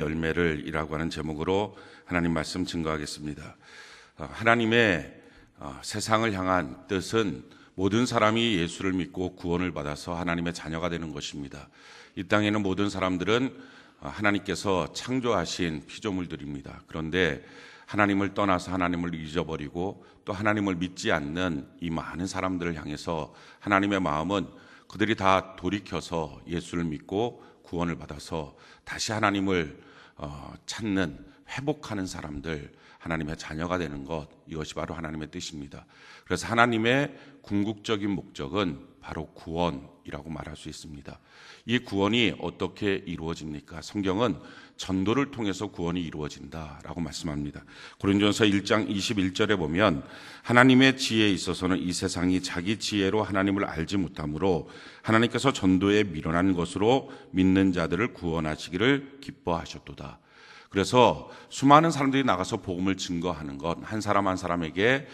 열매를이라고 하는 제목으로 하나님 말씀 증거하겠습니다. 하나님의 세상을 향한 뜻은 모든 사람이 예수를 믿고 구원을 받아서 하나님의 자녀가 되는 것입니다. 이 땅에는 모든 사람들은 하나님께서 창조하신 피조물들입니다. 그런데 하나님을 떠나서 하나님을 잊어버리고 또 하나님을 믿지 않는 이 많은 사람들을 향해서 하나님의 마음은 그들이 다 돌이켜서 예수를 믿고 구원을 받아서 다시 하나님을 찾는, 회복하는 사람들, 하나님의 자녀가 되는 것, 이것이 바로 하나님의 뜻입니다. 그래서 하나님의 궁극적인 목적은 바로 구원이라고 말할 수 있습니다. 이 구원이 어떻게 이루어집니까? 성경은 전도를 통해서 구원이 이루어진다라고 말씀합니다. 고린도전서 1장 21절에 보면 하나님의 지혜에 있어서는 이 세상이 자기 지혜로 하나님을 알지 못하므로 하나님께서 전도에 미련한 것으로 믿는 자들을 구원하시기를 기뻐하셨도다. 그래서 수많은 사람들이 나가서 복음을 증거하는 것, 한 사람 한 사람에게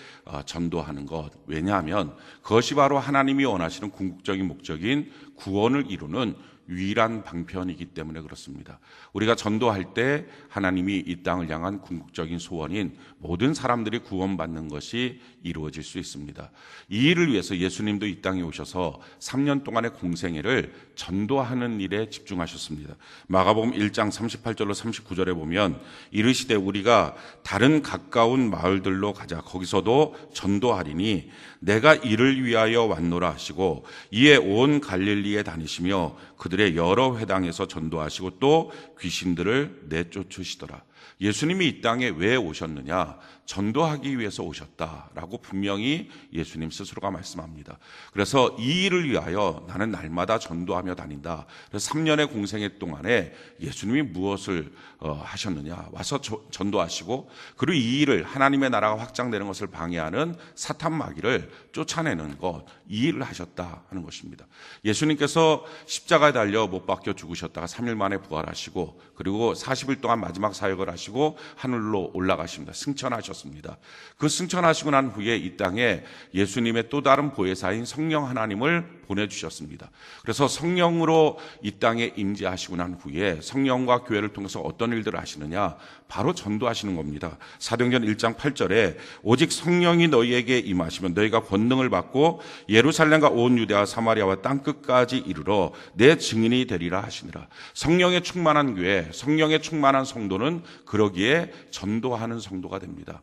전도하는 것, 왜냐하면 그것이 바로 하나님이 원하시는 궁극적인 목적인 구원을 이루는 유일한 방편이기 때문에 그렇습니다. 우리가 전도할 때 하나님이 이 땅을 향한 궁극적인 소원인 모든 사람들이 구원받는 것이 이루어질 수 있습니다. 이 일을 위해서 예수님도 이 땅에 오셔서 3년 동안의 공생애를 전도하는 일에 집중하셨습니다. 마가복음 1장 38절로 39절에 보면 이르시되 우리가 다른 가까운 마을들로 가자. 거기서도 전도하리니 내가 이를 위하여 왔노라 하시고 이에 온 갈릴리에 다니시며 그들의 여러 회당에서 전도하시고 또 귀신들을 내쫓으시더라. 예수님이 이 땅에 왜 오셨느냐? 전도하기 위해서 오셨다라고 분명히 예수님 스스로가 말씀합니다. 그래서 이 일을 위하여 나는 날마다 전도하며 다닌다. 그래서 3년의 공생애 동안에 예수님이 무엇을 하셨느냐? 와서 전도하시고 그리고 이 일을, 하나님의 나라가 확장되는 것을 방해하는 사탄 마귀를 쫓아내는 것, 이 일을 하셨다 하는 것입니다. 예수님께서 십자가에 달려 못 박혀 죽으셨다가 3일 만에 부활하시고 그리고 40일 동안 마지막 사역을 하시고 하늘로 올라가십니다. 승천하셨습니다. 그 승천하시고 난 후에 이 땅에 예수님의 또 다른 보혜사인 성령 하나님을 보내주셨습니다. 그래서 성령으로 이 땅에 임재하시고 난 후에 성령과 교회를 통해서 어떤 일들을 하시느냐? 바로 전도하시는 겁니다. 사도행전 1장 8절에 오직 성령이 너희에게 임하시면 너희가 권능을 받고 예루살렘과 온 유대와 사마리아와 땅끝까지 이르러 내 증인이 되리라 하시니라. 성령에 충만한 교회, 성령에 충만한 성도는 그러기에 전도하는 성도가 됩니다.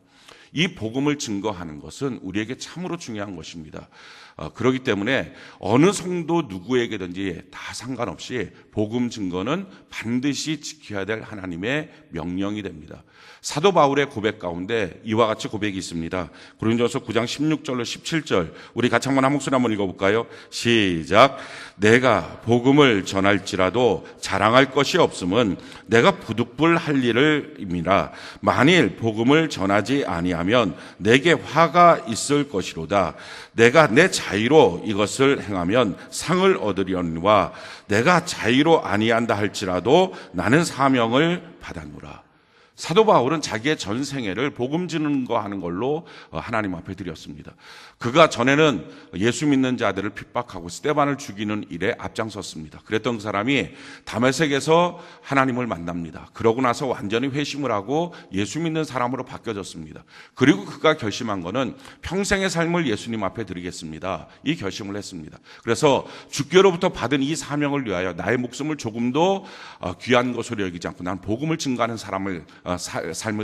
이 복음을 증거하는 것은 우리에게 참으로 중요한 것입니다. 그렇기 때문에 어느 성도 누구에게든지 다 상관없이 복음 증거는 반드시 지켜야 될 하나님의 명령이 됩니다. 사도 바울의 고백 가운데 이와 같이 고백이 있습니다. 고린도전서 9장 16절로 17절 우리 같이 한 목소리 한번 읽어볼까요? 시작. 내가 복음을 전할지라도 자랑할 것이 없음은 내가 부득불 할 일을입니다. 만일 복음을 전하지 아니하면 내게 화가 있을 것이로다. 내가 내 자의로 이것을 행하면 상을 얻으려니와 내가 자의로 아니한다 할지라도 나는 사명을 받았노라. 사도 바울은 자기의 전생애를 복음 증거하는 걸로 하나님 앞에 드렸습니다. 그가 전에는 예수 믿는 자들을 핍박하고 스데반을 죽이는 일에 앞장섰습니다. 그랬던 그 사람이 다메섹에서 하나님을 만납니다. 그러고 나서 완전히 회심을 하고 예수 믿는 사람으로 바뀌어졌습니다. 그리고 그가 결심한 것은 평생의 삶을 예수님 앞에 드리겠습니다. 이 결심을 했습니다. 그래서 주께로부터 받은 이 사명을 위하여 나의 목숨을 조금도 귀한 것으로 여기지 않고 난 복음을 증거하는 삶을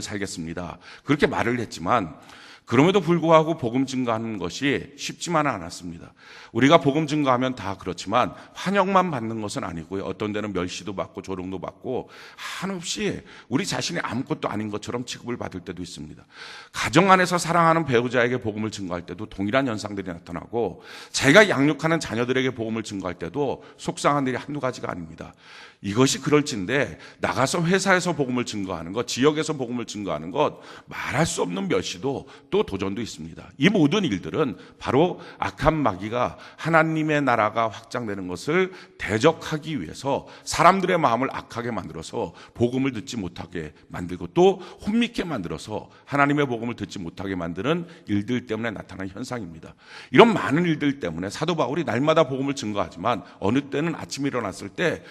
살겠습니다. 그렇게 말을 했지만 그럼에도 불구하고 복음 증거하는 것이 쉽지만은 않았습니다. 우리가 복음 증거하면 다 그렇지만 환영만 받는 것은 아니고요. 어떤 데는 멸시도 받고 조롱도 받고 한없이 우리 자신이 아무것도 아닌 것처럼 취급을 받을 때도 있습니다. 가정 안에서 사랑하는 배우자에게 복음을 증거할 때도 동일한 현상들이 나타나고 자기가 양육하는 자녀들에게 복음을 증거할 때도 속상한 일이 한두 가지가 아닙니다. 이것이 그럴진데 나가서 회사에서 복음을 증거하는 것, 지역에서 복음을 증거하는 것, 말할 수 없는 멸시도 또 도전도 있습니다. 이 모든 일들은 바로 악한 마귀가 하나님의 나라가 확장되는 것을 대적하기 위해서 사람들의 마음을 악하게 만들어서 복음을 듣지 못하게 만들고 또 혼미케 만들어서 하나님의 복음을 듣지 못하게 만드는 일들 때문에 나타나는 현상입니다. 이런 많은 일들 때문에 사도 바울이 날마다 복음을 증거하지만 어느 때는 아침에 일어났을 때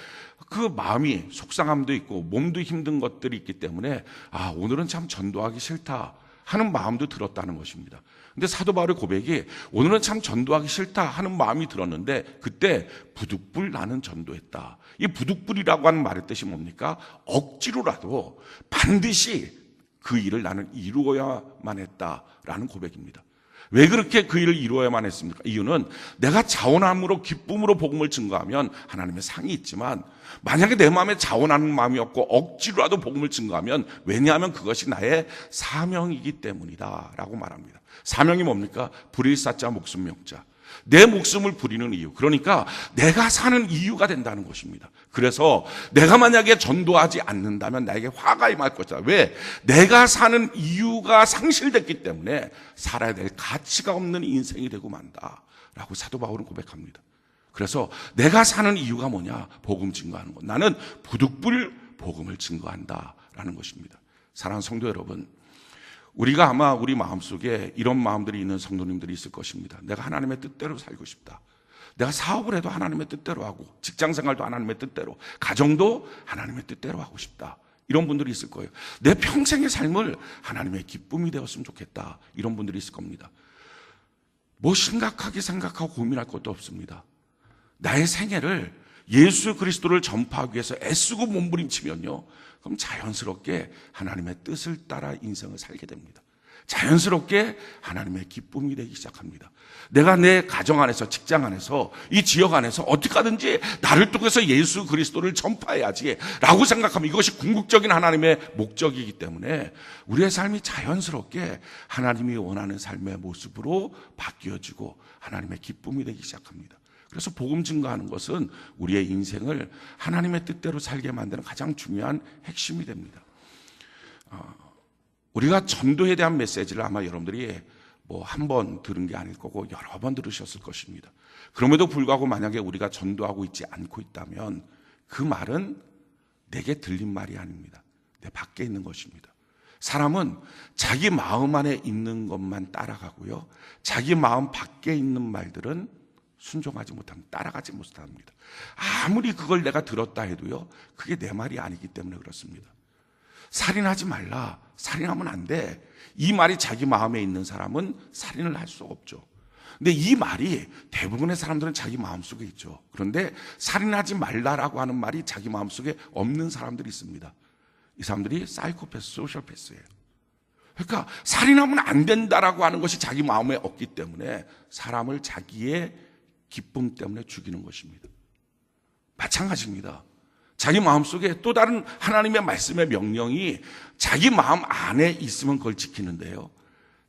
그 마음이 속상함도 있고 몸도 힘든 것들이 있기 때문에 오늘은 참 전도하기 싫다 하는 마음도 들었다는 것입니다. 근데 사도 바울의 고백이 오늘은 참 전도하기 싫다 하는 마음이 들었는데 그때 부득불 나는 전도했다. 이 부득불이라고 하는 말의 뜻이 뭡니까? 억지로라도 반드시 그 일을 나는 이루어야만 했다라는 고백입니다. 왜 그렇게 그 일을 이루어야만 했습니까? 이유는 내가 자원함으로 기쁨으로 복음을 증거하면 하나님의 상이 있지만 만약에 내 마음에 자원하는 마음이 없고 억지로라도 복음을 증거하면 왜냐하면 그것이 나의 사명이기 때문이다 라고 말합니다. 사명이 뭡니까? 불일사자 목숨 명자. 내 목숨을 부리는 이유, 그러니까 내가 사는 이유가 된다는 것입니다. 그래서 내가 만약에 전도하지 않는다면 나에게 화가 임할 것이다. 왜? 내가 사는 이유가 상실됐기 때문에 살아야 될 가치가 없는 인생이 되고 만다라고 사도 바울은 고백합니다. 그래서 내가 사는 이유가 뭐냐? 복음 증거하는 것. 나는 부득불 복음을 증거한다라는 것입니다. 사랑하는 성도 여러분, 우리가 아마 우리 마음속에 이런 마음들이 있는 성도님들이 있을 것입니다. 내가 하나님의 뜻대로 살고 싶다. 내가 사업을 해도 하나님의 뜻대로 하고 직장생활도 하나님의 뜻대로, 가정도 하나님의 뜻대로 하고 싶다. 이런 분들이 있을 거예요. 내 평생의 삶을 하나님의 기쁨이 되었으면 좋겠다. 이런 분들이 있을 겁니다. 뭐 심각하게 생각하고 고민할 것도 없습니다. 나의 생애를 예수 그리스도를 전파하기 위해서 애쓰고 몸부림치면요, 그럼 자연스럽게 하나님의 뜻을 따라 인생을 살게 됩니다. 자연스럽게 하나님의 기쁨이 되기 시작합니다. 내가 내 가정 안에서, 직장 안에서, 이 지역 안에서 어떻게 하든지 나를 통해서 예수 그리스도를 전파해야지 라고 생각하면 이것이 궁극적인 하나님의 목적이기 때문에 우리의 삶이 자연스럽게 하나님이 원하는 삶의 모습으로 바뀌어지고 하나님의 기쁨이 되기 시작합니다. 그래서 복음 증거하는 것은 우리의 인생을 하나님의 뜻대로 살게 만드는 가장 중요한 핵심이 됩니다. 우리가 전도에 대한 메시지를 아마 여러분들이 뭐 한 번 들은 게 아닐 거고 여러 번 들으셨을 것입니다. 그럼에도 불구하고 만약에 우리가 전도하고 있지 않고 있다면 그 말은 내게 들린 말이 아닙니다. 내 밖에 있는 것입니다. 사람은 자기 마음 안에 있는 것만 따라가고요, 자기 마음 밖에 있는 말들은 순종하지 못합니다. 따라가지 못합니다. 아무리 그걸 내가 들었다 해도요, 그게 내 말이 아니기 때문에 그렇습니다. 살인하지 말라, 살인하면 안 돼, 이 말이 자기 마음에 있는 사람은 살인을 할 수가 없죠. 근데 이 말이 대부분의 사람들은 자기 마음속에 있죠. 그런데 살인하지 말라라고 하는 말이 자기 마음속에 없는 사람들이 있습니다. 이 사람들이 사이코패스, 소시오패스예요. 그러니까 살인하면 안 된다라고 하는 것이 자기 마음에 없기 때문에 사람을 자기의 기쁨 때문에 죽이는 것입니다. 마찬가지입니다. 자기 마음속에 또 다른 하나님의 말씀의 명령이 자기 마음 안에 있으면 그걸 지키는데요,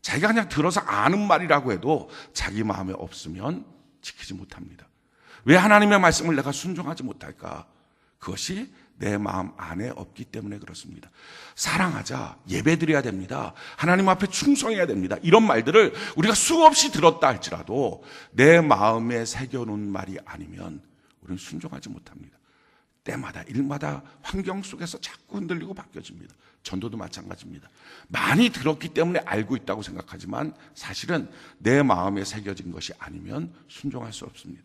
자기가 그냥 들어서 아는 말이라고 해도 자기 마음에 없으면 지키지 못합니다. 왜 하나님의 말씀을 내가 순종하지 못할까? 그것이 내 마음 안에 없기 때문에 그렇습니다. 사랑하자, 예배드려야 됩니다, 하나님 앞에 충성해야 됩니다, 이런 말들을 우리가 수없이 들었다 할지라도 내 마음에 새겨놓은 말이 아니면 우리는 순종하지 못합니다. 때마다 일마다 환경 속에서 자꾸 흔들리고 바뀌어집니다. 전도도 마찬가지입니다. 많이 들었기 때문에 알고 있다고 생각하지만 사실은 내 마음에 새겨진 것이 아니면 순종할 수 없습니다.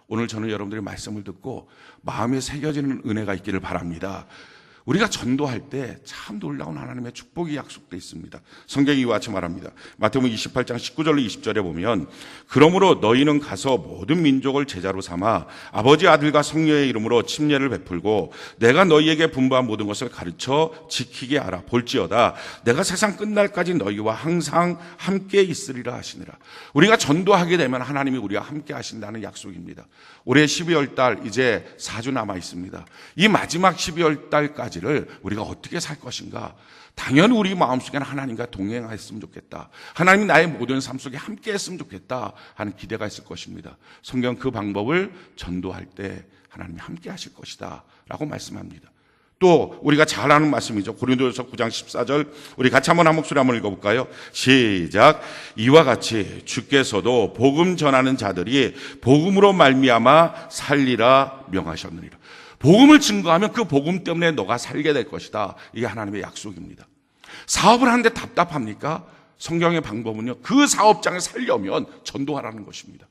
오늘 저는 여러분들의 말씀을 듣고 마음에 새겨지는 은혜가 있기를 바랍니다. 우리가 전도할 때 참 놀라운 하나님의 축복이 약속되어 있습니다. 성경이 이와 같이 말합니다. 마태복음 28장 19절로 20절에 보면, 그러므로 너희는 가서 모든 민족을 제자로 삼아 아버지, 아들과 성령의 이름으로 침례를 베풀고 내가 너희에게 분부한 모든 것을 가르쳐 지키게 하라. 볼지어다 내가 세상 끝날까지 너희와 항상 함께 있으리라 하시니라. 우리가 전도하게 되면 하나님이 우리와 함께 하신다는 약속입니다. 올해 12월 달 이제 4주 남아 있습니다. 이 마지막 12월 달까지를 우리가 어떻게 살 것인가? 당연히 우리 마음속에는 하나님과 동행했으면 좋겠다, 하나님이 나의 모든 삶 속에 함께 했으면 좋겠다 하는 기대가 있을 것입니다. 성경 그 방법을 전도할 때 하나님이 함께 하실 것이다 라고 말씀합니다. 또 우리가 잘 아는 말씀이죠. 고린도전서 9장 14절 우리 같이 한번 한 목소리 한번 읽어볼까요? 시작. 이와 같이 주께서도 복음 전하는 자들이 복음으로 말미암아 살리라 명하셨느니라. 복음을 증거하면 그 복음 때문에 너가 살게 될 것이다. 이게 하나님의 약속입니다. 사업을 하는데 답답합니까? 성경의 방법은요, 그 사업장에 살려면 전도하라는 것입니다.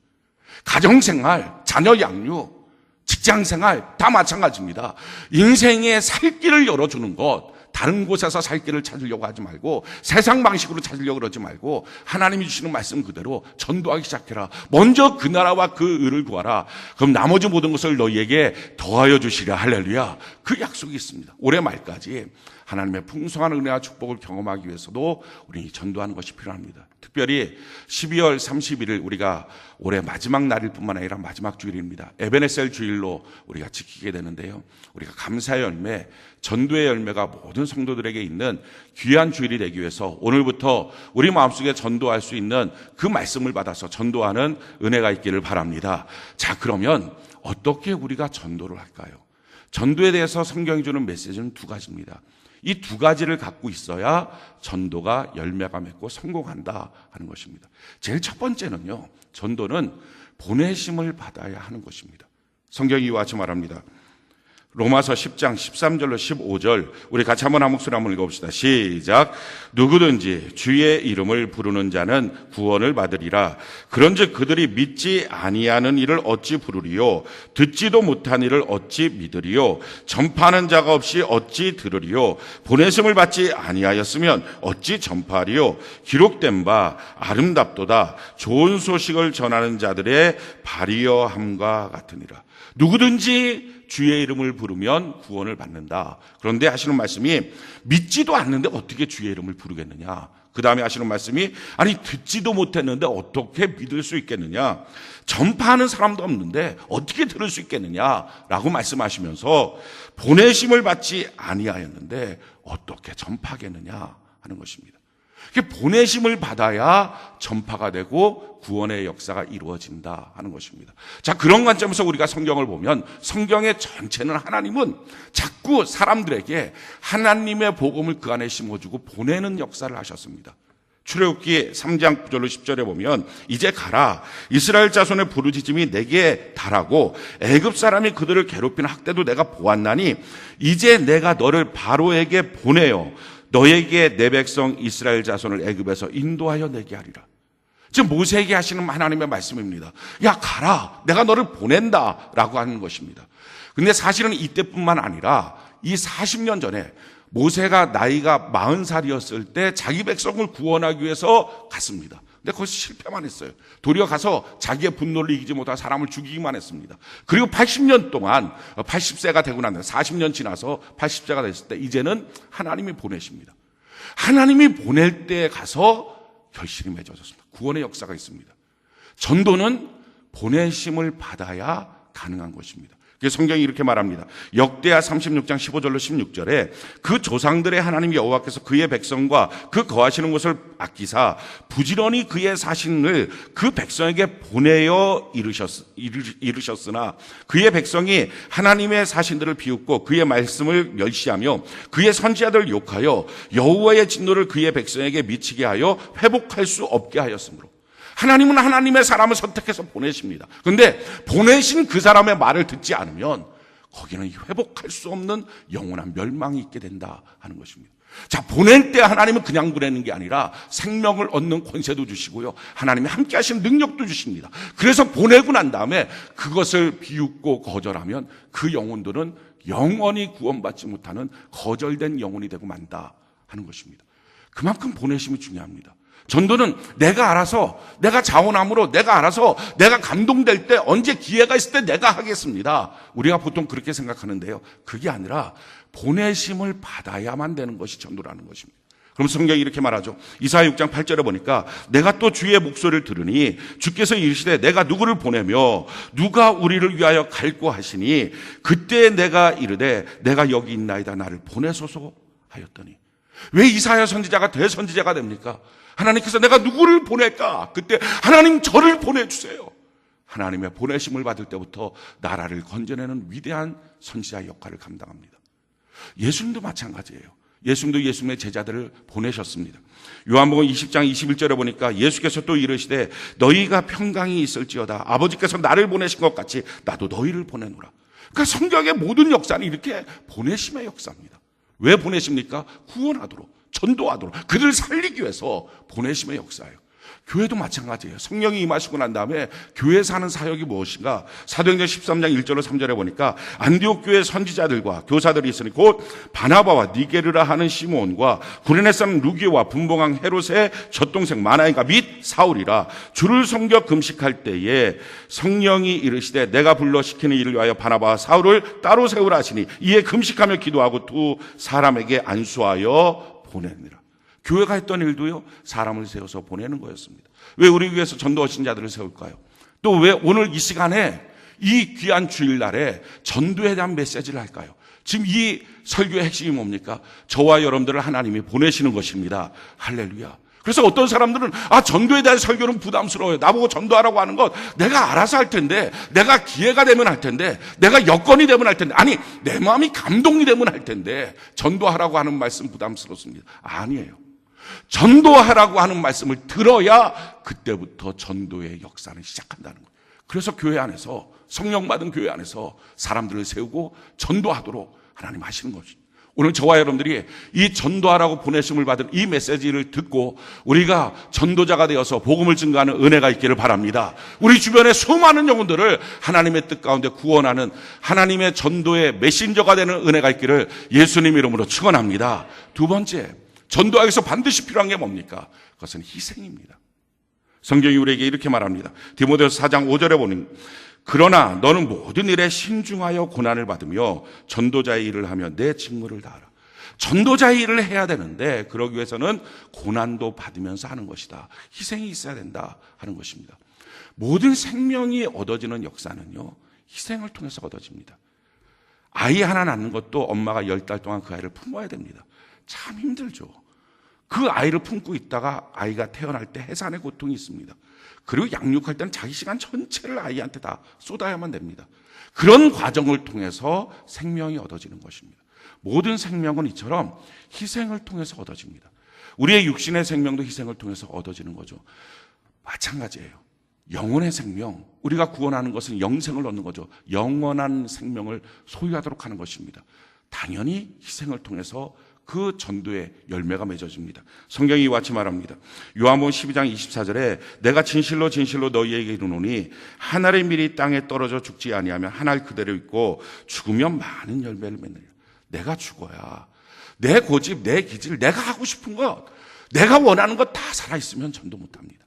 가정생활, 자녀 양육, 직장생활 다 마찬가지입니다. 인생의 살 길을 열어주는 것, 다른 곳에서 살 길을 찾으려고 하지 말고 세상 방식으로 찾으려고 그러지 말고 하나님이 주시는 말씀 그대로 전도하기 시작해라. 먼저 그 나라와 그 의를 구하라. 그럼 나머지 모든 것을 너희에게 더하여 주시랴. 할렐루야. 그 약속이 있습니다. 올해 말까지 하나님의 풍성한 은혜와 축복을 경험하기 위해서도 우리는 전도하는 것이 필요합니다. 특별히 12월 31일 우리가 올해 마지막 날일 뿐만 아니라 마지막 주일입니다. 에베네셀 주일로 우리가 지키게 되는데요. 우리가 감사의 열매, 전도의 열매가 모든 성도들에게 있는 귀한 주일이 되기 위해서 오늘부터 우리 마음속에 전도할 수 있는 그 말씀을 받아서 전도하는 은혜가 있기를 바랍니다. 자, 그러면 어떻게 우리가 전도를 할까요? 전도에 대해서 성경이 주는 메시지는 두 가지입니다. 이 두 가지를 갖고 있어야 전도가 열매가 맺고 성공한다 하는 것입니다. 제일 첫 번째는요, 전도는 보내심을 받아야 하는 것입니다. 성경이 이와 같이 말합니다. 로마서 10장 13절로 15절 우리 같이 한번 한 목소리 한번 읽어봅시다. 시작. 누구든지 주의 이름을 부르는 자는 구원을 받으리라. 그런즉 그들이 믿지 아니하는 이를 어찌 부르리요? 듣지도 못한 이를 어찌 믿으리요? 전파하는 자가 없이 어찌 들으리요? 보내심을 받지 아니하였으면 어찌 전파하리요? 기록된 바 아름답도다. 좋은 소식을 전하는 자들의 발이여함과 같으니라. 누구든지 주의 이름을 부르면 구원을 받는다. 그런데 하시는 말씀이 믿지도 않는데 어떻게 주의 이름을 부르겠느냐. 그 다음에 하시는 말씀이 아니 듣지도 못했는데 어떻게 믿을 수 있겠느냐. 전파하는 사람도 없는데 어떻게 들을 수 있겠느냐라고 말씀하시면서 보내심을 받지 아니하였는데 어떻게 전파하겠느냐 하는 것입니다. 보내심을 받아야 전파가 되고 구원의 역사가 이루어진다 하는 것입니다. 자, 그런 관점에서 우리가 성경을 보면 성경의 전체는 하나님은 자꾸 사람들에게 하나님의 복음을 그 안에 심어주고 보내는 역사를 하셨습니다. 출애굽기 3장 9절로 10절에 보면 이제 가라. 이스라엘 자손의 부르짖음이 내게 달하고 애굽 사람이 그들을 괴롭히는 학대도 내가 보았나니 이제 내가 너를 바로에게 보내어 너에게 내 백성 이스라엘 자손을 애굽에서 인도하여 내게 하리라. 지금 모세에게 하시는 하나님의 말씀입니다. 야, 가라. 내가 너를 보낸다라고 하는 것입니다. 근데 사실은 이때뿐만 아니라 이 40년 전에 모세가 나이가 40살이었을 때 자기 백성을 구원하기 위해서 갔습니다. 근데 거기서 실패만 했어요. 도리어 가서 자기의 분노를 이기지 못한 사람을 죽이기만 했습니다. 그리고 80년 동안 80세가 되고 나면 40년 지나서 80세가 됐을 때 이제는 하나님이 보내십니다. 하나님이 보낼 때 가서 결실이 맺어졌습니다. 구원의 역사가 있습니다. 전도는 보내심을 받아야 가능한 것입니다. 성경이 이렇게 말합니다. 역대하 36장 15절로 16절에 그 조상들의 하나님 여호와께서 그의 백성과 그 거하시는 곳을 아끼사 부지런히 그의 사신을 그 백성에게 보내어 이르셨으나 그의 백성이 하나님의 사신들을 비웃고 그의 말씀을 멸시하며 그의 선지자들을 욕하여 여호와의 진노를 그의 백성에게 미치게 하여 회복할 수 없게 하였으므로 하나님은 하나님의 사람을 선택해서 보내십니다. 그런데 보내신 그 사람의 말을 듣지 않으면 거기는 회복할 수 없는 영원한 멸망이 있게 된다 하는 것입니다. 자, 보낼 때 하나님은 그냥 보내는 게 아니라 생명을 얻는 권세도 주시고요. 하나님이 함께 하시는 능력도 주십니다. 그래서 보내고 난 다음에 그것을 비웃고 거절하면 그 영혼들은 영원히 구원받지 못하는 거절된 영혼이 되고 만다 하는 것입니다. 그만큼 보내심이 중요합니다. 전도는 내가 알아서, 내가 자원함으로 내가 알아서, 내가 감동될 때, 언제 기회가 있을 때 내가 하겠습니다. 우리가 보통 그렇게 생각하는데요. 그게 아니라 보내심을 받아야만 되는 것이 전도라는 것입니다. 그럼 성경이 이렇게 말하죠. 이사야 6장 8절에 보니까 내가 또 주의 목소리를 들으니 주께서 이르시되 내가 누구를 보내며 누가 우리를 위하여 갈고 하시니 그때 내가 이르되 내가 여기 있나이다 나를 보내소서 하였더니 왜 이사야 선지자가 대선지자가 됩니까? 하나님께서 내가 누구를 보낼까? 그때 하나님 저를 보내주세요. 하나님의 보내심을 받을 때부터 나라를 건져내는 위대한 선지자의 역할을 감당합니다. 예수님도 마찬가지예요. 예수님도 예수님의 제자들을 보내셨습니다. 요한복음 20장 21절에 보니까 예수께서 또 이르시되 너희가 평강이 있을지어다. 아버지께서 나를 보내신 것 같이 나도 너희를 보내노라. 그러니까 성경의 모든 역사는 이렇게 보내심의 역사입니다. 왜 보내십니까? 구원하도록, 전도하도록, 그들을 살리기 위해서 보내심의 역사예요. 교회도 마찬가지예요. 성령이 임하시고 난 다음에 교회에서 하는 사역이 무엇인가? 사도행전 13장 1절로 3절에 보니까 안디옥 교회 선지자들과 교사들이 있으니 곧 바나바와 니게르라 하는 시몬과 구레네 사람 루기오와 분봉왕 헤롯의 젖동생 마나이가 및 사울이라. 주를 섬겨 금식할 때에 성령이 이르시되 내가 불러 시키는 일을 위하여 바나바와 사울을 따로 세우라 하시니 이에 금식하며 기도하고 두 사람에게 안수하여 보내니라. 교회가 했던 일도요, 사람을 세워서 보내는 거였습니다. 왜 우리 위해서 전도하신 자들을 세울까요? 또 왜 오늘 이 시간에 이 귀한 주일날에 전도에 대한 메시지를 할까요? 지금 이 설교의 핵심이 뭡니까? 저와 여러분들을 하나님이 보내시는 것입니다. 할렐루야. 그래서 어떤 사람들은 전도에 대한 설교는 부담스러워요. 나보고 전도하라고 하는 것 내가 알아서 할 텐데, 내가 기회가 되면 할 텐데, 내가 여건이 되면 할 텐데, 아니 내 마음이 감동이 되면 할 텐데 전도하라고 하는 말씀 부담스럽습니다. 아니에요. 전도하라고 하는 말씀을 들어야 그때부터 전도의 역사는 시작한다는 거예요. 그래서 교회 안에서, 성령 받은 교회 안에서 사람들을 세우고 전도하도록 하나님 하시는 것입니다. 오늘 저와 여러분들이 이 전도하라고 보내심을 받은 이 메시지를 듣고 우리가 전도자가 되어서 복음을 증거하는 은혜가 있기를 바랍니다. 우리 주변의 수많은 영혼들을 하나님의 뜻 가운데 구원하는 하나님의 전도의 메신저가 되는 은혜가 있기를 예수님 이름으로 축원합니다. 두 번째, 전도하기 위해서 반드시 필요한 게 뭡니까? 그것은 희생입니다. 성경이 우리에게 이렇게 말합니다. 디모데후서 4장 5절에 보니 그러나 너는 모든 일에 신중하여 고난을 받으며 전도자의 일을 하며 내 직무를 다하라. 전도자의 일을 해야 되는데 그러기 위해서는 고난도 받으면서 하는 것이다. 희생이 있어야 된다 하는 것입니다. 모든 생명이 얻어지는 역사는요, 희생을 통해서 얻어집니다. 아이 하나 낳는 것도 엄마가 10달 동안 그 아이를 품어야 됩니다. 참 힘들죠. 그 아이를 품고 있다가 아이가 태어날 때 해산의 고통이 있습니다. 그리고 양육할 때는 자기 시간 전체를 아이한테 다 쏟아야만 됩니다. 그런 과정을 통해서 생명이 얻어지는 것입니다. 모든 생명은 이처럼 희생을 통해서 얻어집니다. 우리의 육신의 생명도 희생을 통해서 얻어지는 거죠. 마찬가지예요. 영혼의 생명, 우리가 구원하는 것은 영생을 얻는 거죠. 영원한 생명을 소유하도록 하는 것입니다. 당연히 희생을 통해서 그 전도의 열매가 맺어집니다. 성경이 이와 같이 말합니다. 요한복음 12장 24절에 내가 진실로 진실로 너희에게 이르노니 한 알의 밀이 땅에 떨어져 죽지 아니하면 한 알 그대로 있고 죽으면 많은 열매를 맺느니라. 내가 죽어야 내 고집, 내 기질, 내가 하고 싶은 것, 내가 원하는 것 다 살아있으면 전도 못합니다.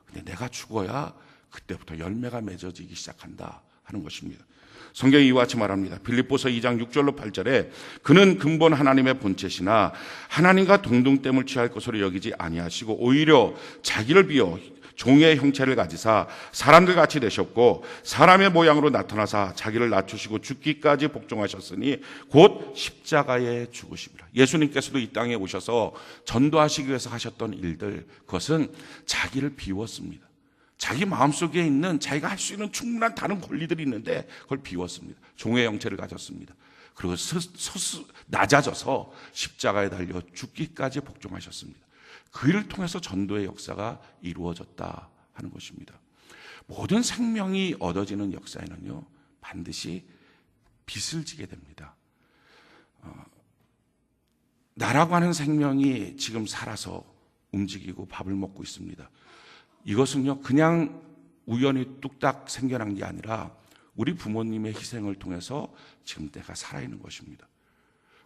근데 내가 죽어야 그때부터 열매가 맺어지기 시작한다 하는 것입니다. 성경이 이와 같이 말합니다. 빌립보서 2장 6절로 8절에 그는 근본 하나님의 본체시나 하나님과 동등됨을 취할 것으로 여기지 아니하시고 오히려 자기를 비워 종의 형체를 가지사 사람들 같이 되셨고 사람의 모양으로 나타나사 자기를 낮추시고 죽기까지 복종하셨으니 곧 십자가에 죽으심이라. 예수님께서도 이 땅에 오셔서 전도하시기 위해서 하셨던 일들, 그것은 자기를 비웠습니다. 자기 마음속에 있는 자기가 할 수 있는 충분한 다른 권리들이 있는데 그걸 비웠습니다. 종의 형체를 가졌습니다. 그리고 낮아져서 십자가에 달려 죽기까지 복종하셨습니다. 그 일을 통해서 전도의 역사가 이루어졌다 하는 것입니다. 모든 생명이 얻어지는 역사에는요, 반드시 빚을 지게 됩니다. 나라고 하는 생명이 지금 살아서 움직이고 밥을 먹고 있습니다. 이것은요, 그냥 우연히 뚝딱 생겨난 게 아니라 우리 부모님의 희생을 통해서 지금 내가 살아있는 것입니다.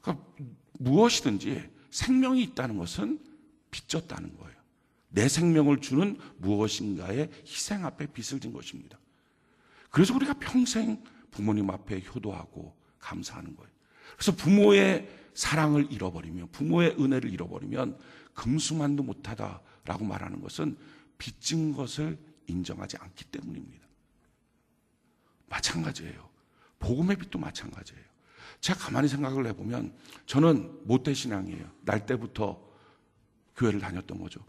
그러니까 무엇이든지 생명이 있다는 것은 빚졌다는 거예요. 내 생명을 주는 무엇인가의 희생 앞에 빚을 진 것입니다. 그래서 우리가 평생 부모님 앞에 효도하고 감사하는 거예요. 그래서 부모의 사랑을 잃어버리면, 부모의 은혜를 잃어버리면 금수만도 못하다라고 말하는 것은 빚진 것을 인정하지 않기 때문입니다. 마찬가지예요. 복음의 빚도 마찬가지예요. 제가 가만히 생각을 해보면 저는 모태신앙이에요. 날 때부터 교회를 다녔던 거죠.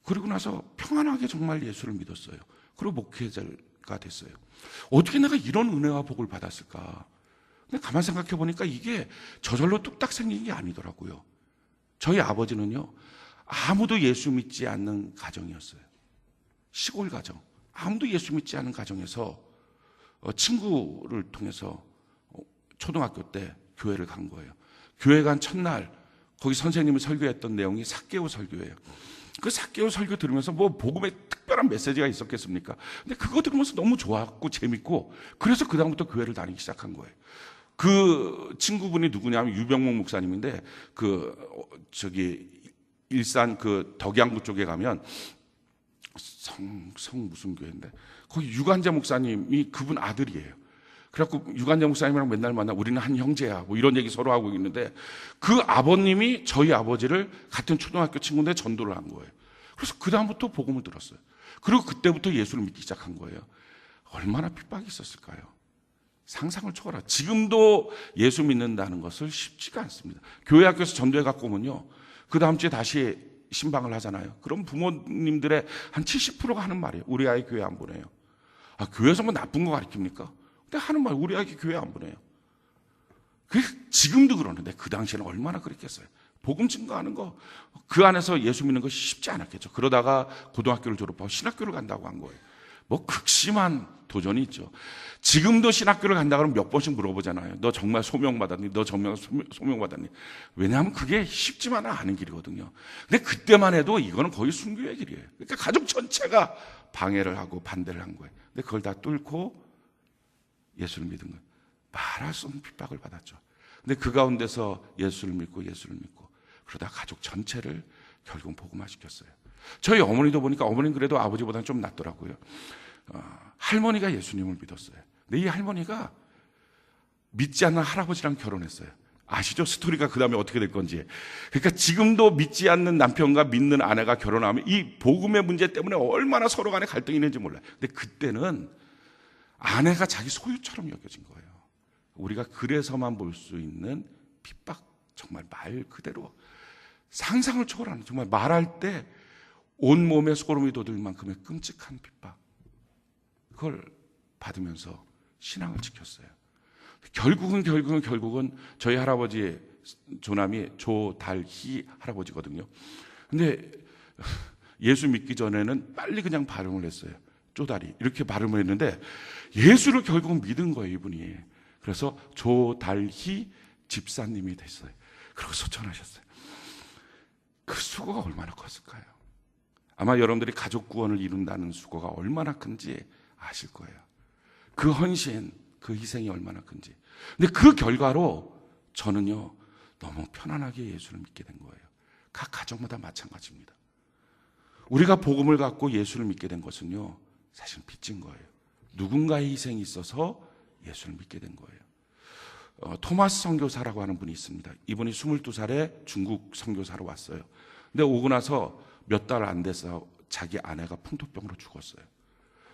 그리고 나서 평안하게 정말 예수를 믿었어요. 그리고 목회자가 됐어요. 어떻게 내가 이런 은혜와 복을 받았을까? 근데 가만 생각해 보니까 이게 저절로 뚝딱 생긴 게 아니더라고요. 저희 아버지는요, 아무도 예수 믿지 않는 가정이었어요. 시골 가정. 아무도 예수 믿지 않는 가정에서 친구를 통해서 초등학교 때 교회를 간 거예요. 교회 간 첫날 거기 선생님이 설교했던 내용이 삭개오 설교예요. 그 삭개오 설교 들으면서 뭐 복음에 특별한 메시지가 있었겠습니까? 근데 그거 들으면서 너무 좋았고 재밌고, 그래서 그다음부터 교회를 다니기 시작한 거예요. 그 친구분이 누구냐면 유병목 목사님인데, 일산 그 덕양구 쪽에 가면 성 무슨 교회인데 거기 유관재 목사님이 그분 아들이에요. 그래갖고 유관재 목사님이랑 맨날 만나, 우리는 한 형제야, 뭐 이런 얘기 서로 하고 있는데, 그 아버님이 저희 아버지를 같은 초등학교 친구인데 전도를 한 거예요. 그래서 그 다음부터 복음을 들었어요. 그리고 그때부터 예수를 믿기 시작한 거예요. 얼마나 핍박이 있었을까요? 상상을 초월하. 지금도 예수 믿는다는 것을 쉽지가 않습니다. 교회 학교에서 전도해 갖고 오면요, 그 다음 주에 다시 신방을 하잖아요. 그럼 부모님들의 한 70%가 하는 말이에요. 우리 아이 교회 안 보내요. 아, 교회에서 뭐 나쁜 거 가르칩니까? 근데 하는 말, 우리 아이 교회 안 보내요. 지금도 그러는데 그 당시에는 얼마나 그랬겠어요. 복음 증거하는 거, 그 안에서 예수 믿는 것이 쉽지 않았겠죠. 그러다가 고등학교를 졸업하고 신학교를 간다고 한 거예요. 뭐 극심한 도전이 있죠. 지금도 신학교를 간다 그러면 몇 번씩 물어보잖아요. 너 정말 소명받았니? 너 정말 소명받았니? 왜냐하면 그게 쉽지만은 않은 길이거든요. 근데 그때만 해도 이거는 거의 순교의 길이에요. 그러니까 가족 전체가 방해를 하고 반대를 한 거예요. 근데 그걸 다 뚫고 예수를 믿은 거예요. 말할 수 없는 핍박을 받았죠. 근데 그 가운데서 예수를 믿고 그러다 가족 전체를 결국 복음화시켰어요. 저희 어머니도 보니까, 어머니는 그래도 아버지보다는 좀 낫더라고요. 할머니가 예수님을 믿었어요. 근데 이 할머니가 믿지 않는 할아버지랑 결혼했어요. 아시죠? 스토리가 그 다음에 어떻게 될 건지. 그러니까 지금도 믿지 않는 남편과 믿는 아내가 결혼하면 이 복음의 문제 때문에 얼마나 서로 간에 갈등이 있는지 몰라요. 근데 그때는 아내가 자기 소유처럼 여겨진 거예요. 우리가 그래서만 볼 수 있는 핍박, 정말 말 그대로 상상을 초월하는, 정말 말할 때 온몸에 소름이 돋을 만큼의 끔찍한 핍박, 그걸 받으면서 신앙을 지켰어요. 결국은 저희 할아버지의 조남이 조달희 할아버지거든요. 근데 예수 믿기 전에는 빨리 그냥 발음을 했어요. 쪼다리 이렇게 발음을 했는데 예수를 결국은 믿은 거예요, 이분이. 그래서 조달희 집사님이 됐어요. 그러고서 전하셨어요. 그 수고가 얼마나 컸을까요? 아마 여러분들이 가족 구원을 이룬다는 수고가 얼마나 큰지 아실 거예요. 그 헌신, 그 희생이 얼마나 큰지. 근데 그 결과로 저는요, 너무 편안하게 예수를 믿게 된 거예요. 각 가정마다 마찬가지입니다. 우리가 복음을 갖고 예수를 믿게 된 것은요, 사실 빚진 거예요. 누군가의 희생이 있어서 예수를 믿게 된 거예요. 토마스 선교사라고 하는 분이 있습니다. 이분이 22살에 중국 선교사로 왔어요. 근데 오고 나서 몇 달 안 돼서 자기 아내가 풍토병으로 죽었어요.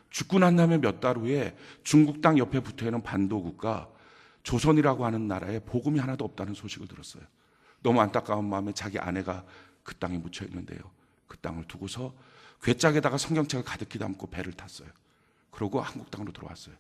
죽고 난 다음에 몇 달 후에 중국 땅 옆에 붙어있는 반도국가 조선이라고 하는 나라에 복음이 하나도 없다는 소식을 들었어요. 너무 안타까운 마음에 자기 아내가 그 땅에 묻혀 있는데요, 그 땅을 두고서 괴짝에다가 성경책을 가득히 담고 배를 탔어요. 그러고 한국 땅으로 들어왔어요.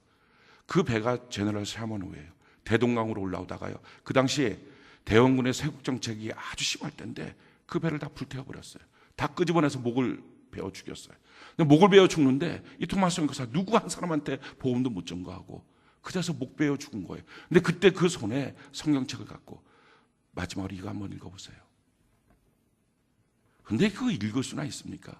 그 배가 제너럴 샤머노예요. 대동강으로 올라오다가요, 그 당시에 대원군의 세국 정책이 아주 심할 때인데 그 배를 다 불태워버렸어요. 다 끄집어내서 목을 베어 죽였어요. 목을 베어 죽는데 이 토마스 선교사 누구 한 사람한테 보험도 못 전가하고 그래서 목 베어 죽은 거예요. 근데 그때 그 손에 성경책을 갖고 마지막으로 이거 한번 읽어보세요. 근데 그거 읽을 수나 있습니까?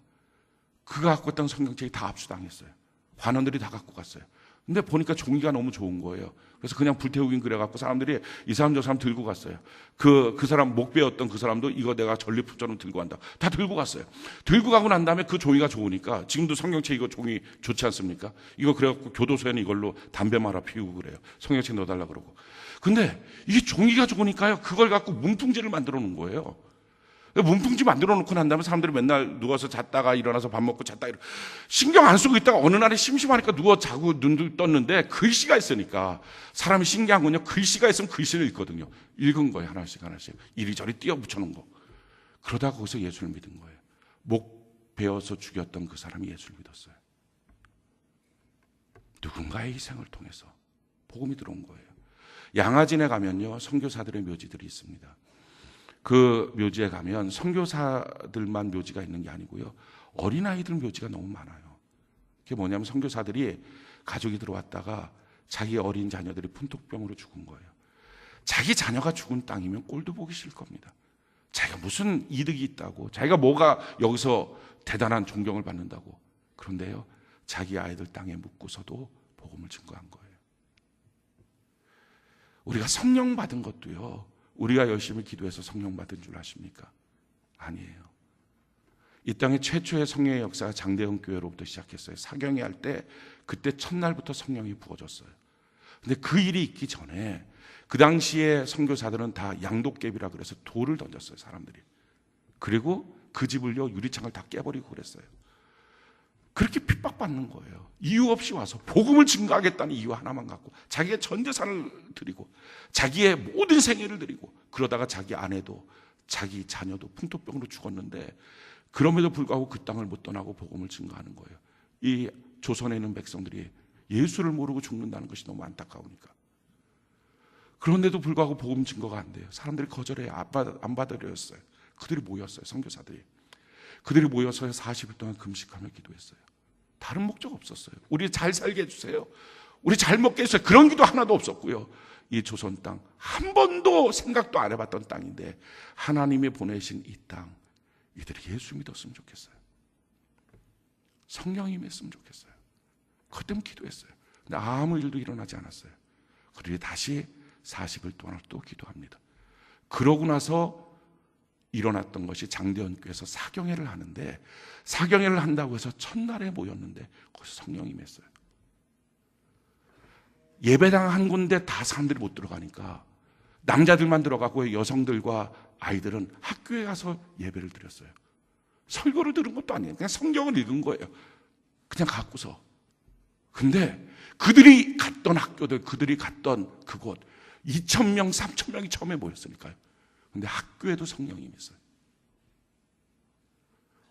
그가 갖고 있던 성경책이 다 압수당했어요. 관원들이 다 갖고 갔어요. 근데 보니까 종이가 너무 좋은 거예요. 그래서 그냥 불태우긴 그래갖고 사람들이 이 사람 저 사람 들고 갔어요. 그 사람 목 베었던 그 사람도 이거 내가 전리품처럼 들고 간다. 다 들고 갔어요. 들고 가고 난 다음에 그 종이가 좋으니까, 지금도 성경책 이거 종이 좋지 않습니까? 이거 그래갖고 교도소에는 이걸로 담배 말아 피우고 그래요. 성경책 넣어달라 그러고. 근데 이게 종이가 좋으니까요, 그걸 갖고 문풍지를 만들어 놓은 거예요. 문풍지 만들어 놓고 난 다음에 사람들이 맨날 누워서 잤다가 일어나서 밥 먹고 잤다, 신경 안 쓰고 있다가 어느 날에 심심하니까 누워 자고 눈을 떴는데 글씨가 있으니까, 사람이 신기한 건요, 글씨가 있으면 글씨를 읽거든요. 읽은 거예요. 하나씩 이리저리 띄어 붙여놓은 거. 그러다가 거기서 예수를 믿은 거예요. 목 베어서 죽였던 그 사람이 예수를 믿었어요. 누군가의 희생을 통해서 복음이 들어온 거예요. 양화진에 가면요, 선교사들의 묘지들이 있습니다. 그 묘지에 가면 선교사들만 묘지가 있는 게 아니고요, 어린아이들 묘지가 너무 많아요. 그게 뭐냐면 선교사들이 가족이 들어왔다가 자기 어린 자녀들이 풍토병으로 죽은 거예요. 자기 자녀가 죽은 땅이면 꼴도 보기 싫을 겁니다. 자기가 무슨 이득이 있다고, 자기가 뭐가 여기서 대단한 존경을 받는다고. 그런데요, 자기 아이들 땅에 묻고서도 복음을 증거한 거예요. 우리가 성령 받은 것도요, 우리가 열심히 기도해서 성령 받은 줄 아십니까? 아니에요. 이 땅의 최초의 성령의 역사가 장대현 교회로부터 시작했어요. 사경회 할 때 그때 첫날부터 성령이 부어졌어요. 근데 그 일이 있기 전에 그 당시에 선교사들은 다 양도깨비라 그래서 돌을 던졌어요, 사람들이. 그리고 그 집을요, 유리창을 다 깨버리고 그랬어요. 그렇게 핍박받는 거예요. 이유 없이 와서 복음을 증거하겠다는 이유 하나만 갖고 자기의 전 재산을 드리고 자기의 모든 생애를 드리고, 그러다가 자기 아내도 자기 자녀도 풍토병으로 죽었는데 그럼에도 불구하고 그 땅을 못 떠나고 복음을 증거하는 거예요. 이 조선에 있는 백성들이 예수를 모르고 죽는다는 것이 너무 안타까우니까. 그런데도 불구하고 복음 증거가 안 돼요. 사람들이 거절해 안 받아들였어요. 그들이 모였어요, 선교사들이. 그들이 모여서 40일 동안 금식하며 기도했어요. 다른 목적 없었어요. 우리 잘 살게 해주세요, 우리 잘 먹게 해주세요, 그런 기도 하나도 없었고요. 이 조선 땅 한 번도 생각도 안 해봤던 땅인데 하나님이 보내신 이 땅, 이들이 예수 믿었으면 좋겠어요. 성령이 임했으면 좋겠어요. 그것 때문에 기도했어요. 근데 아무 일도 일어나지 않았어요. 그들이 다시 40일 동안 또 기도합니다. 그러고 나서 일어났던 것이 장대현 교회에서 사경회를 하는데, 사경회를 한다고 해서 첫날에 모였는데 거기서 성령이 임했어요. 예배당 한 군데 다 사람들이 못 들어가니까 남자들만 들어가고 여성들과 아이들은 학교에 가서 예배를 드렸어요. 설교를 들은 것도 아니에요. 그냥 성경을 읽은 거예요. 그냥 갖고서. 근데 그들이 갔던 학교들, 그들이 갔던 그곳 2,000명, 3,000명이 처음에 모였으니까요. 근데 학교에도 성령이 임했어요.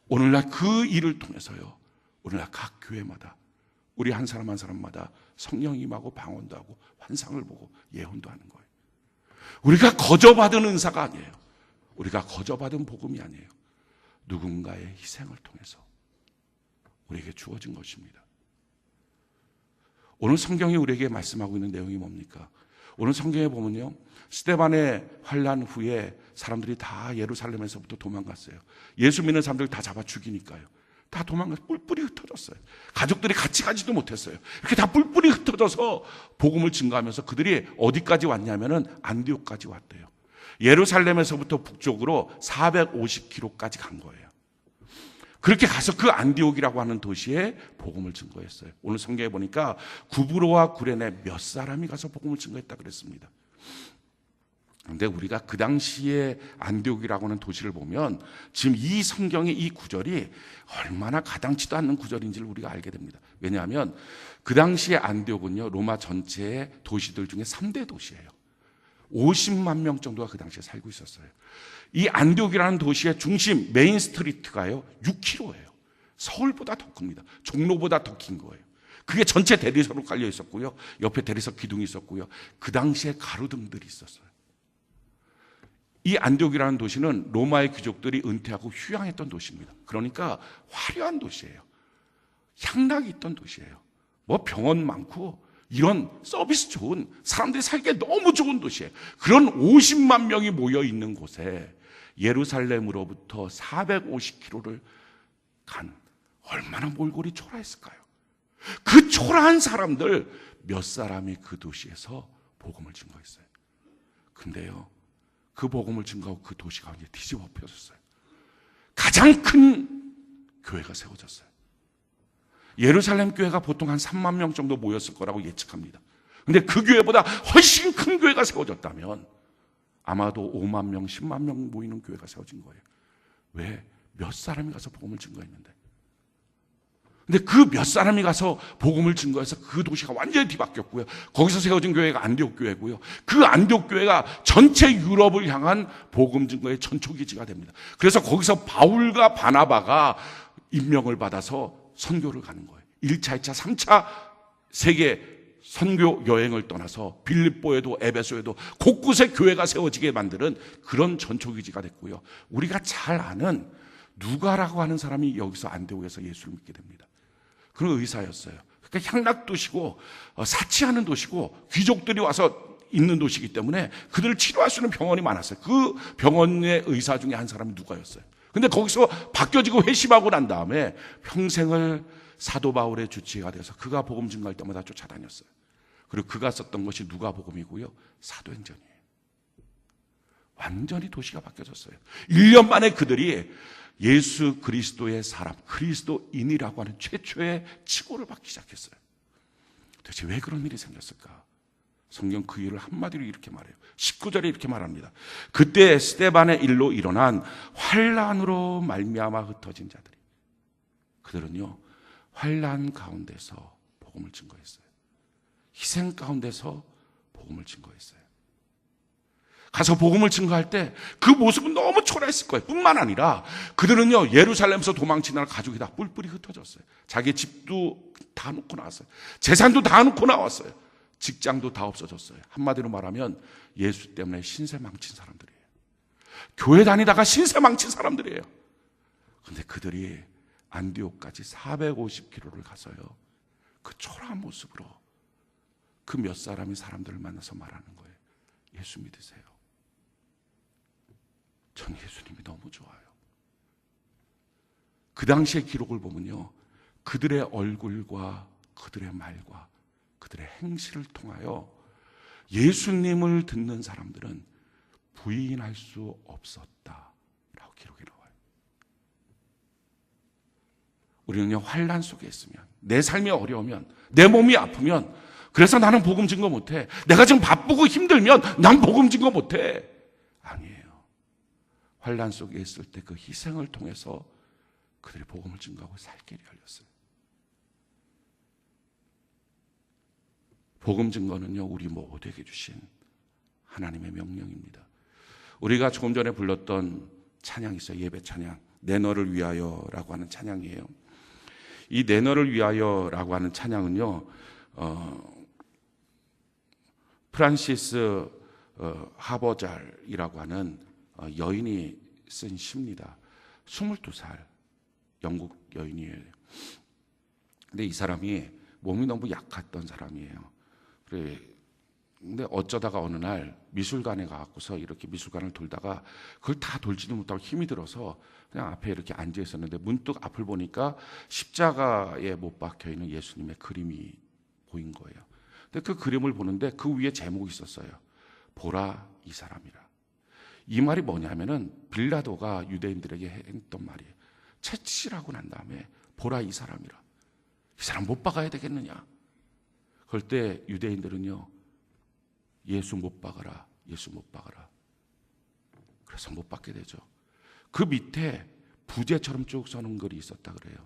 오늘날 그 일을 통해서요, 오늘날 각 교회마다 우리 한 사람 한 사람마다 성령이 임하고 방언도 하고 환상을 보고 예언도 하는 거예요. 우리가 거저받은 은사가 아니에요. 우리가 거저받은 복음이 아니에요. 누군가의 희생을 통해서 우리에게 주어진 것입니다. 오늘 성경이 우리에게 말씀하고 있는 내용이 뭡니까? 오늘 성경에 보면요, 스데반의 환난 후에 사람들이 다 예루살렘에서부터 도망갔어요. 예수 믿는 사람들 다 잡아 죽이니까요. 다 도망가서 뿔뿔이 흩어졌어요. 가족들이 같이 가지도 못했어요. 이렇게 다 뿔뿔이 흩어져서 복음을 증거하면서 그들이 어디까지 왔냐면은 안디옥까지 왔대요. 예루살렘에서부터 북쪽으로 450km까지 간 거예요. 그렇게 가서 그 안디옥이라고 하는 도시에 복음을 증거했어요. 오늘 성경에 보니까 구브로와 구레네 몇 사람이 가서 복음을 증거했다 그랬습니다. 그런데 우리가 그 당시에 안디옥이라고 하는 도시를 보면 지금 이 성경의 이 구절이 얼마나 가당치도 않는 구절인지를 우리가 알게 됩니다. 왜냐하면 그 당시에 안디옥은요, 로마 전체의 도시들 중에 3대 도시예요. 50만 명 정도가 그 당시에 살고 있었어요. 이 안디옥이라는 도시의 중심 메인 스트리트가요 6km예요. 서울보다 더 큽니다. 종로보다 더 긴 거예요. 그게 전체 대리석으로 깔려 있었고요, 옆에 대리석 기둥이 있었고요, 그 당시에 가로등들이 있었어요. 이 안디옥이라는 도시는 로마의 귀족들이 은퇴하고 휴양했던 도시입니다. 그러니까 화려한 도시예요. 향락이 있던 도시예요. 뭐 병원 많고 이런 서비스 좋은, 사람들이 살기에 너무 좋은 도시예요. 그런 50만 명이 모여 있는 곳에 예루살렘으로부터 450km를 간, 얼마나 몰골이 초라했을까요? 그 초라한 사람들 몇 사람이 그 도시에서 복음을 증거했어요. 근데요, 그 복음을 증거하고 그 도시가 이제 뒤집어 엎혀졌어요. 가장 큰 교회가 세워졌어요. 예루살렘 교회가 보통 한 3만 명 정도 모였을 거라고 예측합니다. 근데 그 교회보다 훨씬 큰 교회가 세워졌다면 아마도 5만 명, 10만 명 모이는 교회가 세워진 거예요. 왜? 몇 사람이 가서 복음을 증거했는데. 근데 그 몇 사람이 가서 복음을 증거해서 그 도시가 완전히 뒤바뀌었고요. 거기서 세워진 교회가 안디옥 교회고요. 그 안디옥 교회가 전체 유럽을 향한 복음 증거의 전초기지가 됩니다. 그래서 거기서 바울과 바나바가 임명을 받아서 선교를 가는 거예요. 1차, 2차, 3차 세계 선교 여행을 떠나서 빌립보에도 에베소에도 곳곳에 교회가 세워지게 만드는 그런 전초기지가 됐고요. 우리가 잘 아는 누가라고 하는 사람이 여기서 안디옥에서 예수를 믿게 됩니다. 그런 의사였어요. 그러니까 향락도시고 사치하는 도시고 귀족들이 와서 있는 도시이기 때문에 그들을 치료할 수 있는 병원이 많았어요. 그 병원의 의사 중에 한 사람이 누가였어요. 근데 거기서 바뀌어지고 회심하고 난 다음에 평생을 사도 바울의 주치의가 돼서 그가 복음 증거할 때마다 쫓아다녔어요. 그리고 그가 썼던 것이 누가복음이고요, 사도행전이에요. 완전히 도시가 바뀌어졌어요. 1년 만에 그들이 예수 그리스도의 사람, 그리스도인이라고 하는 최초의 칭호를 받기 시작했어요. 도대체 왜 그런 일이 생겼을까? 성경 그 일을 한마디로 이렇게 말해요. 19절에 이렇게 말합니다. 그때 스데반의 일로 일어난 환란으로 말미암아 흩어진 자들이, 그들은요 환란 가운데서 복음을 증거했어요. 희생 가운데서 복음을 증거했어요. 가서 복음을 증거할 때 그 모습은 너무 초라했을 거예요. 뿐만 아니라 그들은요 예루살렘에서 도망치느라 가족이 다 뿔뿔이 흩어졌어요. 자기 집도 다 놓고 나왔어요. 재산도 다 놓고 나왔어요. 직장도 다 없어졌어요. 한마디로 말하면 예수 때문에 신세 망친 사람들이에요. 교회 다니다가 신세 망친 사람들이에요. 그런데 그들이 안디옥까지 450km를 가서요 그 초라한 모습으로 그 몇 사람이 사람들을 만나서 말하는 거예요. 예수 믿으세요. 전 예수님이 너무 좋아요. 그 당시의 기록을 보면요 그들의 얼굴과 그들의 말과 그들의 행실을 통하여 예수님을 듣는 사람들은 부인할 수 없었다라고 기록이 나와요. 우리는요 환난 속에 있으면, 내 삶이 어려우면, 내 몸이 아프면, 그래서 나는 복음 증거 못해, 내가 지금 바쁘고 힘들면 난 복음 증거 못해, 아니에요. 환난 속에 있을 때 그 희생을 통해서 그들이 복음을 증거하고 살 길이 열렸어요. 복음 증거는요 우리 모두에게 주신 하나님의 명령입니다. 우리가 조금 전에 불렀던 찬양이 있어요. 예배 찬양, 내 너를 위하여라고 하는 찬양이에요. 이 내 너를 위하여라고 하는 찬양은요 프란시스 하버잘이라고 하는 여인이 쓴 시입니다. 22살 영국 여인이에요. 근데 이 사람이 몸이 너무 약했던 사람이에요. 근데 어쩌다가 어느 날 미술관에 가갖고서 이렇게 미술관을 돌다가 그걸 다 돌지도 못하고 힘이 들어서 그냥 앞에 이렇게 앉아 있었는데 문득 앞을 보니까 십자가에 못 박혀 있는 예수님의 그림이 보인 거예요. 근데 그 그림을 보는데 그 위에 제목이 있었어요. 보라 이 사람이라. 이 말이 뭐냐면은 빌라도가 유대인들에게 했던 말이에요. 채찍질하고 난 다음에 보라 이 사람이라. 이 사람 못 박아야 되겠느냐. 그럴 때 유대인들은요 예수 못 박아라, 예수 못 박아라. 그래서 못 박게 되죠. 그 밑에 부제처럼 쭉 서는 글이 있었다 그래요.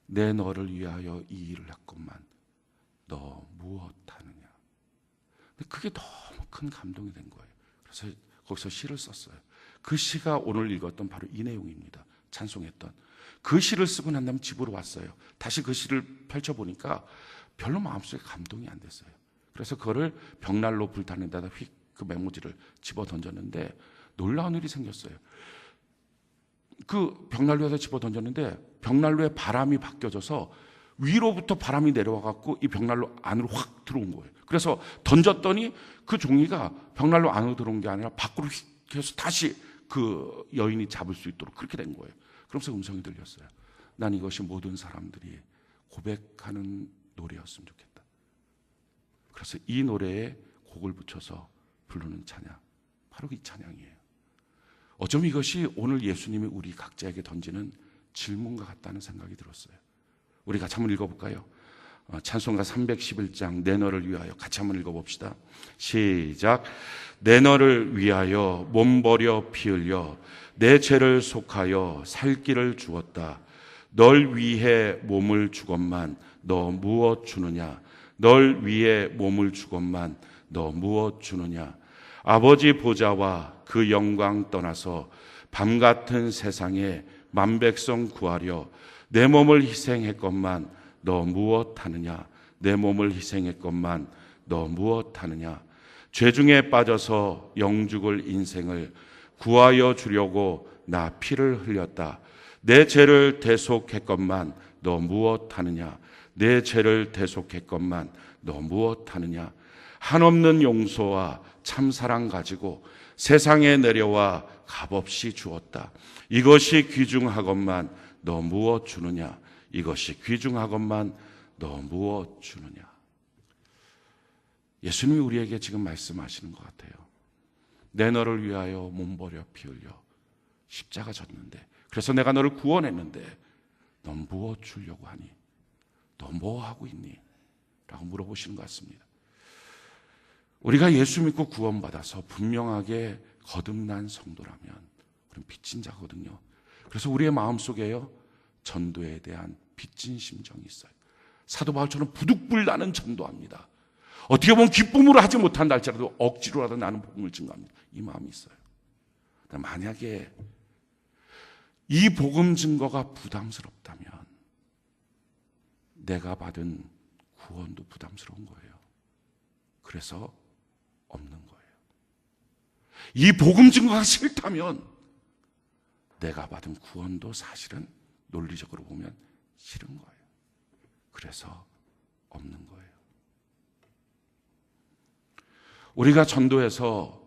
내 너를 위하여 이 일을 했건만 너 무엇하느냐. 근데 그게 너무 큰 감동이 된 거예요. 그래서 거기서 시를 썼어요. 그 시가 오늘 읽었던 바로 이 내용입니다. 찬송했던 그 시를 쓰고 난 다음에 집으로 왔어요. 다시 그 시를 펼쳐보니까 별로 마음속에 감동이 안 됐어요. 그래서 그거를 벽난로 불타는 데다 휙 그 메모지를 집어 던졌는데 놀라운 일이 생겼어요. 그 벽난로에다 집어 던졌는데 벽난로에 바람이 바뀌어져서 위로부터 바람이 내려와 갖고 이 벽난로 안으로 확 들어온 거예요. 그래서 던졌더니 그 종이가 벽난로 안으로 들어온 게 아니라 밖으로 휙 해서 다시 그 여인이 잡을 수 있도록 그렇게 된 거예요. 그러면서 음성이 들렸어요. 난 이것이 모든 사람들이 고백하는 노래였으면 좋겠다. 그래서 이 노래에 곡을 붙여서 부르는 찬양, 바로 이 찬양이에요. 어쩜 이것이 오늘 예수님이 우리 각자에게 던지는 질문과 같다는 생각이 들었어요. 우리 같이 한번 읽어볼까요? 찬송가 311장 내 너를 위하여 같이 한번 읽어봅시다. 시작. 내 너를 위하여 몸 버려 피 흘려 내 죄를 속하여 살 길을 주었다. 널 위해 몸을 주건만 너 무엇 주느냐. 널 위해 몸을 주건만 너 무엇 주느냐. 아버지 보좌와 그 영광 떠나서 밤 같은 세상에 만백성 구하려 내 몸을 희생했건만 너 무엇 하느냐. 내 몸을 희생했건만 너 무엇하느냐. 죄 중에 빠져서 영죽을 인생을 구하여 주려고 나 피를 흘렸다. 내 죄를 대속했건만 너 무엇하느냐. 내 죄를 대속했건만 너 무엇하느냐. 한없는 용서와 참사랑 가지고 세상에 내려와 값없이 주었다. 이것이 귀중하건만 너 무엇 주느냐. 이것이 귀중하건만 너 무엇 주느냐. 예수님이 우리에게 지금 말씀하시는 것 같아요. 내 너를 위하여 몸버려 피 흘려 십자가 졌는데, 그래서 내가 너를 구원했는데 너 무엇 주려고 하니? 너 뭐 하고 있니? 라고 물어보시는 것 같습니다. 우리가 예수 믿고 구원받아서 분명하게 거듭난 성도라면 우리는 빚진 자거든요. 그래서 우리의 마음속에요, 전도에 대한 빚진 심정이 있어요. 사도 바울처럼 부득불나는 전도합니다. 어떻게 보면 기쁨으로 하지 못한다 할지라도 억지로라도 나는 복음을 증거합니다. 이 마음이 있어요. 만약에 이 복음 증거가 부담스럽다면 내가 받은 구원도 부담스러운 거예요. 그래서 없는 거예요. 이 복음 증거가 싫다면 내가 받은 구원도 사실은 논리적으로 보면 싫은 거예요. 그래서 없는 거예요. 우리가 전도해서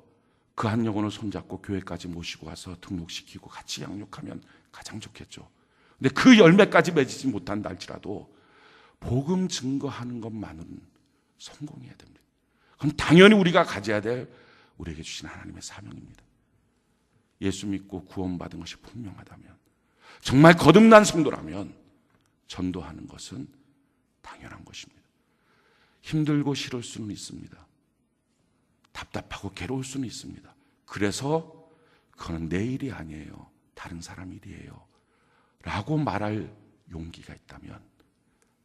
그 한 영혼을 손잡고 교회까지 모시고 와서 등록시키고 같이 양육하면 가장 좋겠죠. 근데 그 열매까지 맺지 못한다 할지라도 복음 증거하는 것만은 성공해야 됩니다. 그건 당연히 우리가 가져야 될 우리에게 주신 하나님의 사명입니다. 예수 믿고 구원받은 것이 분명하다면, 정말 거듭난 성도라면 전도하는 것은 당연한 것입니다. 힘들고 싫을 수는 있습니다. 답답하고 괴로울 수는 있습니다. 그래서 그건 내 일이 아니에요, 다른 사람 일이에요 라고 말할 용기가 있다면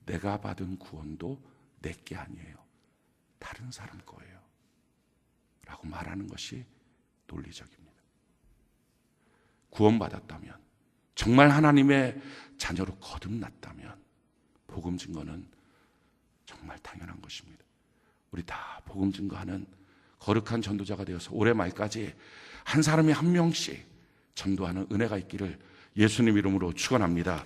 내가 받은 구원도 내게 아니에요, 다른 사람 거예요 라고 말하는 것이 논리적입니다. 구원받았다면, 정말 하나님의 자녀로 거듭났다면 복음 증거는 정말 당연한 것입니다. 우리 다 복음 증거하는 거룩한 전도자가 되어서 올해 말까지 한 사람이 한 명씩 전도하는 은혜가 있기를 예수님 이름으로 축원합니다.